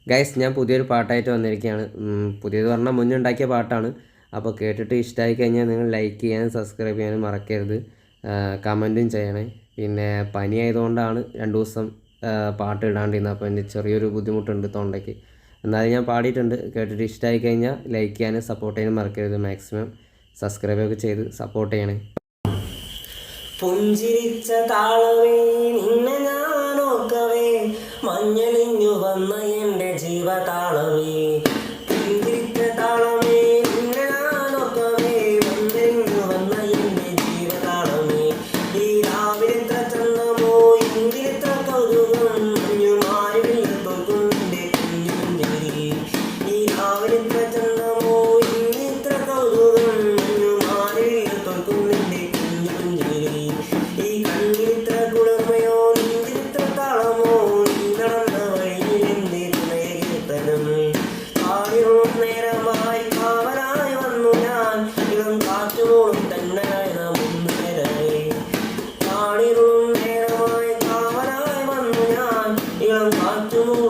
Guys, ഞാൻ പുതിയൊരു പാട്ടായിട്ട് വന്നിരിക്കുകയാണ്. പുതിയത് പറഞ്ഞാൽ മുന്നുണ്ടാക്കിയ പാട്ടാണ്. അപ്പോൾ കേട്ടിട്ട് ഇഷ്ടമായി കഴിഞ്ഞാൽ നിങ്ങൾ ലൈക്ക് ചെയ്യാനും സബ്സ്ക്രൈബ് ചെയ്യാനും മറക്കരുത്. കമൻറ്റും ചെയ്യണേ. പിന്നെ പനി ആയതുകൊണ്ടാണ് 2 ദിവസം പാട്ട് ഇടാണ്ടിരുന്നത്. അപ്പോൾ എൻ്റെ ചെറിയൊരു ബുദ്ധിമുട്ടുണ്ട് തൊണ്ടയ്ക്ക്. എന്നാലും ഞാൻ പാടിയിട്ടുണ്ട്. കേട്ടിട്ട് ഇഷ്ടമായി കഴിഞ്ഞാൽ ലൈക്ക് ചെയ്യാനും സപ്പോർട്ട് ചെയ്യാനും മറക്കരുത്. മാക്സിമം സബ്സ്ക്രൈബൊക്കെ ചെയ്ത് സപ്പോർട്ട് ചെയ്യണേ. പുഞ്ചിരിച്ച താളവേ നിന്നെ ഞാനോക്കവേ, മഞ്ഞളിഞ്ഞു വന്ന എൻ്റെ ജീവതാളവേ. പുഞ്ചിരിച്ച താളമേ നിന്നെ ഞാനോക്കവേ, മഞ്ഞളിഞ്ഞു വന്ന എൻ്റെ ജീവതാളമേ. ഈ രാവിലത്തെ ചന്തമോ ഇന്ത്യത്തെ കൗതുകം, മഞ്ഞുമാരിൽ തൊകുന്റെ കുഞ്ഞു പുഞ്ചിരി. ഈ രാവിലത്തെ ചന്തമോ ഇന്ത്യത്തെ കൗതുകം, മഞ്ഞുമാരിൽ തൊകുന്റെ കുഞ്ഞു പുഞ്ചിരി. ഈ കണ്ണിത്ര കുളിർമയോ നെഞ്ചിത്ര താളമോ, നീ നടന്ന വഴിയിൽ എൻ്റെ ഹൃദയകീർത്തനം. കാടിറും നേരമായി കാവലായി വന്നു ഞാൻ, ഇളം കാറ്റുമോളും തന്നലായി നാം ഒന്നുപേരായി. കാടിറും നേരമായി കാവലായി വന്നു ഞാൻ, ഇളം കാറ്റുമോളും